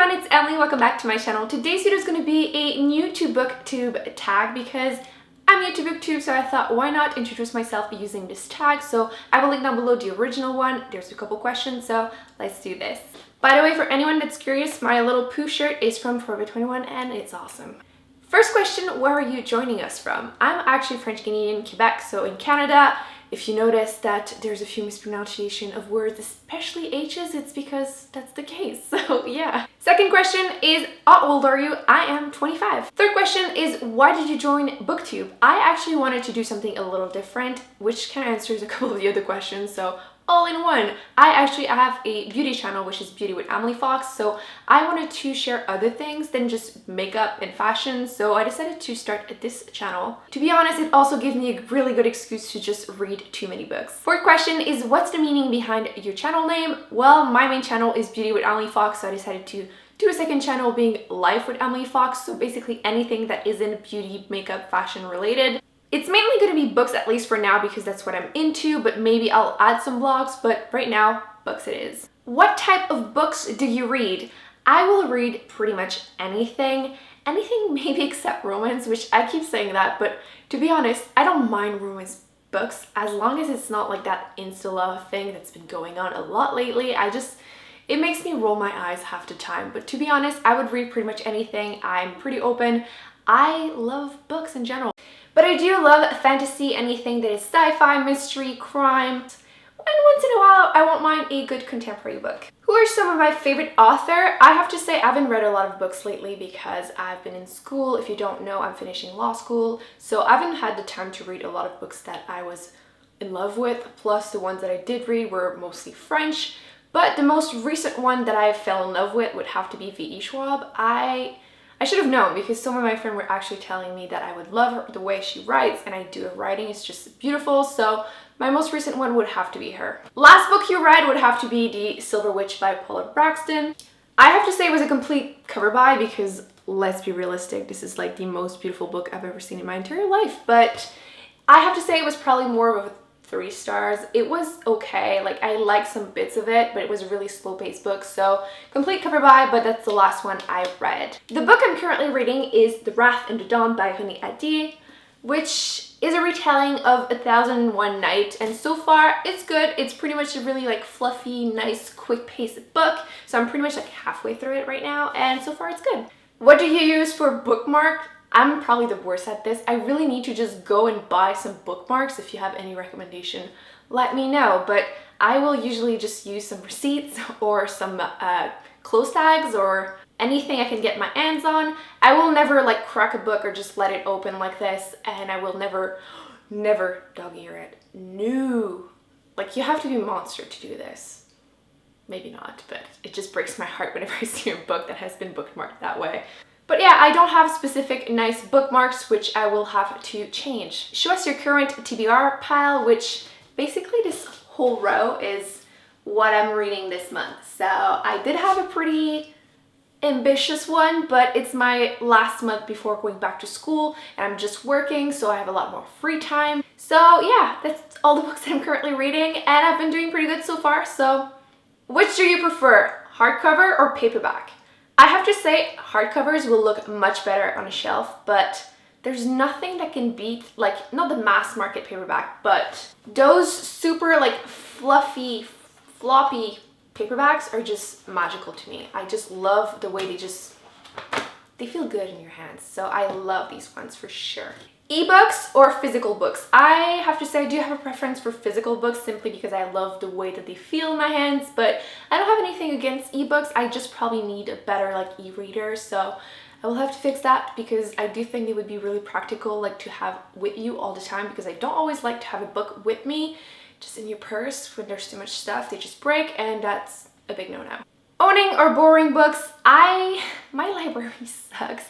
everyone, it's Emily. Welcome back to my channel. Today's video is going to be a new to Booktube tag because I'm new to Booktube, so I thought why not introduce myself using this tag. So I will link down below the original one. There's a couple questions, so let's do this. By the way, for anyone that's curious, my little poo shirt is from Forever 21 and it's awesome. First question, where are you joining us from? I'm actually French Canadian, Quebec, so in Canada. If you notice that there's a few mispronunciation of words, especially H's, it's because that's the case, so yeah. Second question is, how old are you? I am 25. Third question is, why did you join Booktube? I actually wanted to do something a little different, which kind of answers a couple of the other questions, so all in one. I actually have a beauty channel, which is BookswithEmilyFox, so I wanted to share other things than just makeup and fashion, so I decided to start this channel. To be honest, it also gave me a really good excuse to just read too many books. Fourth question is, what's the meaning behind your channel name? Well, my main channel is Beauty with Emily Fox, so I decided to do a second channel being Life with Emily Fox, so basically anything that isn't beauty, makeup, fashion related. It's mainly going to be books, at least for now, because that's what I'm into, but maybe I'll add some vlogs, but right now, books it is. What type of books do you read? I will read pretty much anything maybe except romance, which I keep saying that, but to be honest, I don't mind romance books as long as it's not like that insta-love thing that's been going on a lot lately. It makes me roll my eyes half the time, but to be honest, I would read pretty much anything. I'm pretty open. I love books in general. But I do love fantasy, anything that is sci-fi, mystery, crime, and once in a while I won't mind a good contemporary book. Who are some of my favorite authors? I have to say I haven't read a lot of books lately because I've been in school. If you don't know, I'm finishing law school, so I haven't had the time to read a lot of books that I was in love with, plus the ones that I did read were mostly French. But the most recent one that I fell in love with would have to be V.E. Schwab. I should have known because some of my friends were actually telling me that I would love her, the way she writes, and I do her writing is just beautiful, so my most recent one would have to be her. Last book you read would have to be The Silver Witch by Paula Braxton. I have to say it was a complete cover buy because, let's be realistic, this is like the most beautiful book I've ever seen in my entire life, but I have to say it was probably more of a 3 stars. It was okay, like I liked some bits of it, but it was a really slow-paced book, so complete cover buy, but that's the last one I read. The book I'm currently reading is The Wrath and the Dawn by Honey Adi, which is a retelling of 1001 Night, and so far it's good. It's pretty much a really like fluffy, nice, quick-paced book, so I'm pretty much like halfway through it right now, and so far it's good. What do you use for bookmark? I'm probably the worst at this. I really need to just go and buy some bookmarks. If you have any recommendation, let me know. But I will usually just use some receipts or some clothes tags or anything I can get my hands on. I will never like crack a book or just let it open like this, and I will never dog ear it. No. Like, you have to be a monster to do this. Maybe not, but it just breaks my heart whenever I see a book that has been bookmarked that way. But yeah, I don't have specific nice bookmarks, which I will have to change. Show us your current TBR pile, which basically this whole row is what I'm reading this month. So I did have a pretty ambitious one, but it's my last month before going back to school and I'm just working, so I have a lot more free time. So yeah, that's all the books that I'm currently reading, and I've been doing pretty good so far. So which do you prefer, hardcover or paperback? I have to say hardcovers will look much better on a shelf, but there's nothing that can beat, like, not the mass market paperback, but those super like fluffy, floppy paperbacks are just magical to me. I just love the way they feel good in your hands. So I love these ones for sure. Ebooks or physical books? I have to say I do have a preference for physical books simply because I love the way that they feel in my hands, but I don't have anything against ebooks. I just probably need a better like e-reader, so I will have to fix that because I do think it would be really practical like to have with you all the time, because I don't always like to have a book with me just in your purse when there's too much stuff. They just break, and that's a big no-no. Owning or borrowing books? My library sucks.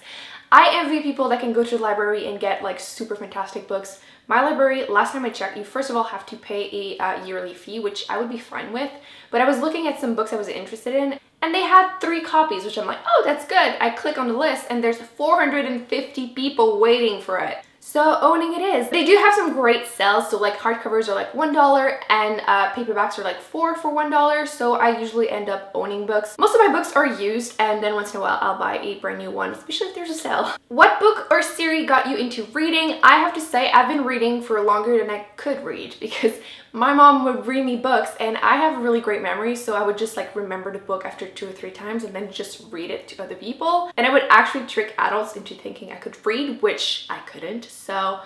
I envy people that can go to the library and get like super fantastic books. My library, last time I checked, you first of all have to pay a yearly fee, which I would be fine with, but I was looking at some books I was interested in and they had 3 copies, which I'm like, oh, that's good. I click on the list and there's 450 people waiting for it. So owning it is. They do have some great sales, so like hardcovers are like $1 and paperbacks are like $4 for $1, so I usually end up owning books. Most of my books are used, and then once in a while I'll buy a brand new one, especially if there's a sale. What book or series got you into reading? I have to say I've been reading for longer than I could read, because my mom would read me books and I have a really great memory, so I would just like remember the book after 2 or 3 times and then just read it to other people. And I would actually trick adults into thinking I could read, which I couldn't. So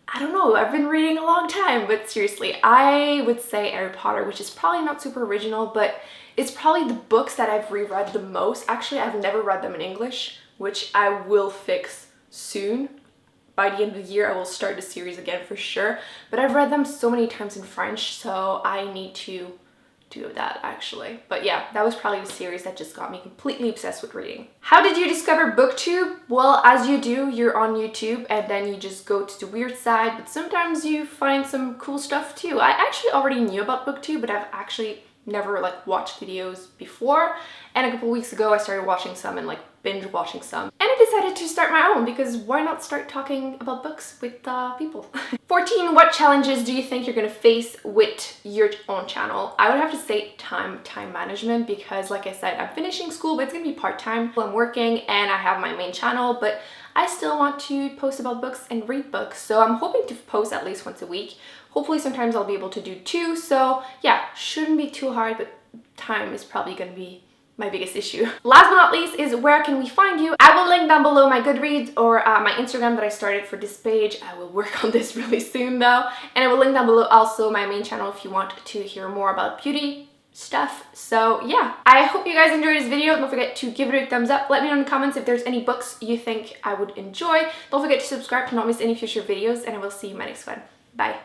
I don't know, I've been reading a long time, but seriously, I would say Harry Potter, which is probably not super original, but it's probably the books that I've reread the most. Actually, I've never read them in English, which I will fix soon. By the end of the year, I will start the series again for sure, but I've read them so many times in French, so I need to do that actually. But yeah, that was probably the series that just got me completely obsessed with reading. How did you discover Booktube? Well, as you do, you're on YouTube and then you just go to the weird side, but sometimes you find some cool stuff too. I actually already knew about Booktube, but I've actually never like watched videos before, and a couple weeks ago I started watching some and like binge watching some, and I decided to start my own, because why not start talking about books with people. 14, what challenges do you think you're gonna face with your own channel? I would have to say time management, because like I said, I'm finishing school, but it's gonna be part-time. I'm working and I have my main channel, but I still want to post about books and read books, so I'm hoping to post at least once a week. Hopefully sometimes I'll be able to do 2, so yeah, shouldn't be too hard, but time is probably gonna be my biggest issue. Last but not least is, where can we find you? I will link down below my Goodreads or my Instagram that I started for this page. I will work on this really soon though, and I will link down below also my main channel if you want to hear more about beauty stuff. So yeah, I hope you guys enjoyed this video. Don't forget to give it a thumbs up. Let me know in the comments if there's any books you think I would enjoy. Don't forget to subscribe to not miss any future videos, and I will see you in my next one. Bye.